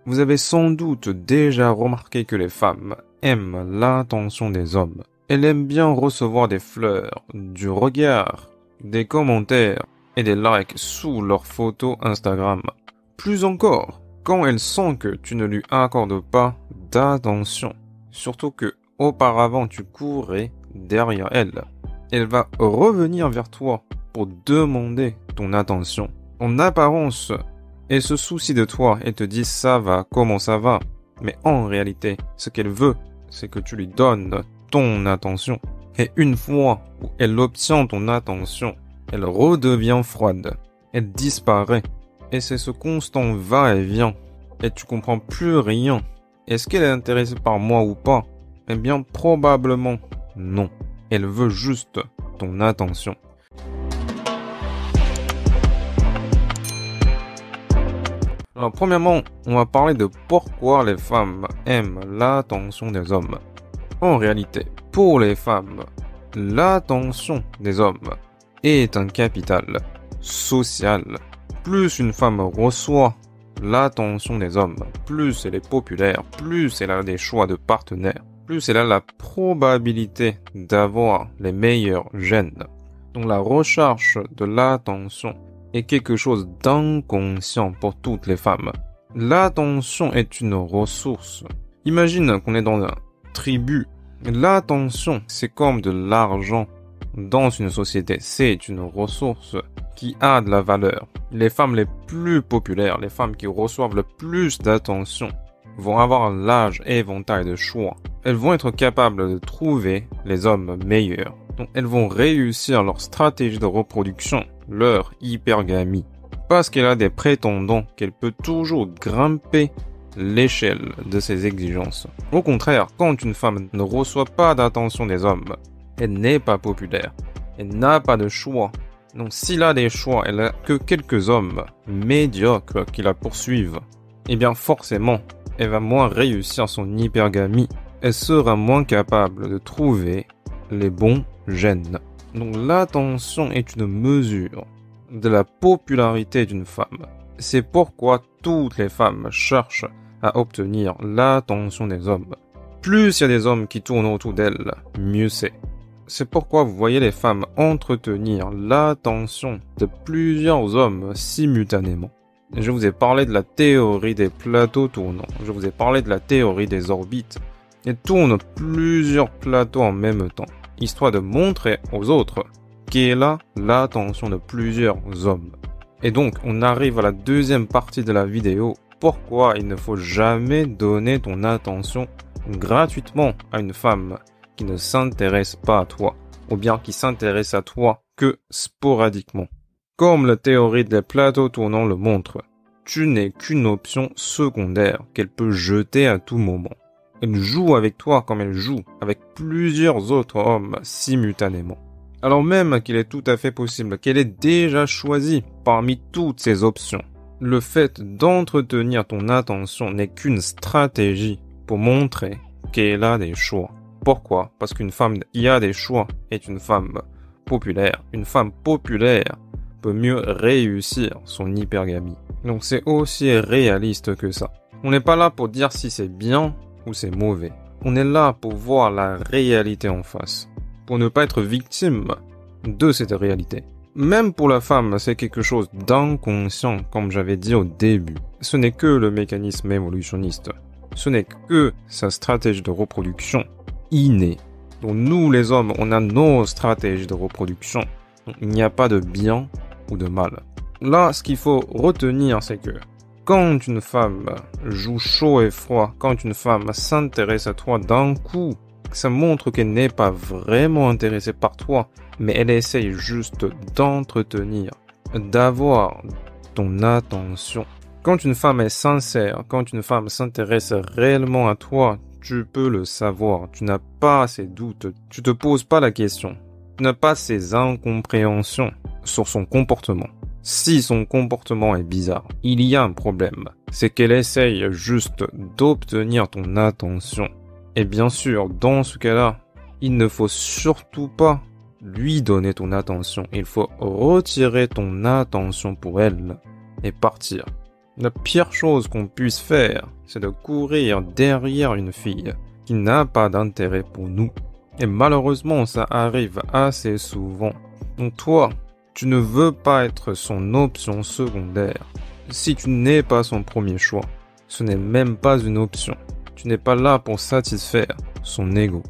Vous avez sans doute déjà remarqué que les femmes aiment l'attention des hommes. Elles aiment bien recevoir des fleurs, du regard, des commentaires et des likes sous leurs photos Instagram. Plus encore, quand elles sentent que tu ne lui accordes pas d'attention, surtout que auparavant tu courais derrière elle, elle va revenir vers toi pour demander ton attention. En apparence, elle se soucie de toi et te dit ça va, comment ça va. Mais en réalité, ce qu'elle veut, c'est que tu lui donnes ton attention. Et une fois où elle obtient ton attention, elle redevient froide. Elle disparaît. Et c'est ce constant va-et-vient. Et tu comprends plus rien. Est-ce qu'elle est intéressée par moi ou pas? Eh bien, probablement non. Elle veut juste ton attention. Alors, premièrement, on va parler de pourquoi les femmes aiment l'attention des hommes. En réalité, pour les femmes, l'attention des hommes est un capital social. Plus une femme reçoit l'attention des hommes, plus elle est populaire, plus elle a des choix de partenaires, plus elle a la probabilité d'avoir les meilleurs gènes. Donc la recherche de l'attention est quelque chose d'inconscient pour toutes les femmes. L'attention est une ressource. Imagine qu'on est dans une tribu. L'attention, c'est comme de l'argent dans une société. C'est une ressource qui a de la valeur. Les femmes les plus populaires, les femmes qui reçoivent le plus d'attention, vont avoir un large éventail de choix. Elles vont être capables de trouver les hommes meilleurs. Donc, elles vont réussir leur stratégie de reproduction, leur hypergamie. Parce qu'elle a des prétendants qu'elle peut toujours grimper l'échelle de ses exigences. Au contraire, quand une femme ne reçoit pas d'attention des hommes, elle n'est pas populaire. Elle n'a pas de choix. Donc s'il a des choix, elle n'a que quelques hommes médiocres qui la poursuivent. Eh bien forcément, elle va moins réussir son hypergamie. Elle sera moins capable de trouver les bons gènes. Donc l'attention est une mesure de la popularité d'une femme. C'est pourquoi toutes les femmes cherchent à obtenir l'attention des hommes. Plus il y a des hommes qui tournent autour d'elles, mieux c'est. C'est pourquoi vous voyez les femmes entretenir l'attention de plusieurs hommes simultanément. Je vous ai parlé de la théorie des plateaux tournants. Je vous ai parlé de la théorie des orbites. Elles tournent plusieurs plateaux en même temps, histoire de montrer aux autres qu'elle a l'attention de plusieurs hommes. Et donc, on arrive à la deuxième partie de la vidéo. Pourquoi il ne faut jamais donner ton attention gratuitement à une femme qui ne s'intéresse pas à toi, ou bien qui s'intéresse à toi que sporadiquement. Comme la théorie des plateaux tournants le montre, tu n'es qu'une option secondaire qu'elle peut jeter à tout moment. Elle joue avec toi comme elle joue avec plusieurs autres hommes simultanément. Alors même qu'il est tout à fait possible qu'elle ait déjà choisi parmi toutes ces options. Le fait d'entretenir ton attention n'est qu'une stratégie pour montrer qu'elle a des choix. Pourquoi? Parce qu'une femme qui a des choix est une femme populaire. Une femme populaire peut mieux réussir son hypergamie. Donc c'est aussi réaliste que ça. On n'est pas là pour dire si c'est bien ou c'est mauvais. On est là pour voir la réalité en face. Pour ne pas être victime de cette réalité. Même pour la femme, c'est quelque chose d'inconscient, comme j'avais dit au début. Ce n'est que le mécanisme évolutionniste. Ce n'est que sa stratégie de reproduction innée. Donc nous, les hommes, on a nos stratégies de reproduction. Donc, il n'y a pas de bien ou de mal. Là, ce qu'il faut retenir, c'est que quand une femme joue chaud et froid, quand une femme s'intéresse à toi d'un coup, ça montre qu'elle n'est pas vraiment intéressée par toi, mais elle essaye juste d'entretenir, d'avoir ton attention. Quand une femme est sincère, quand une femme s'intéresse réellement à toi, tu peux le savoir, tu n'as pas ces doutes, tu te poses pas la question, tu n'as pas ces incompréhensions sur son comportement. Si son comportement est bizarre, il y a un problème, c'est qu'elle essaye juste d'obtenir ton attention. Et bien sûr, dans ce cas-là, il ne faut surtout pas lui donner ton attention, il faut retirer ton attention pour elle et partir. La pire chose qu'on puisse faire, c'est de courir derrière une fille qui n'a pas d'intérêt pour nous. Et malheureusement, ça arrive assez souvent. Donc toi, tu ne veux pas être son option secondaire. Si tu n'es pas son premier choix, ce n'est même pas une option. Tu n'es pas là pour satisfaire son ego.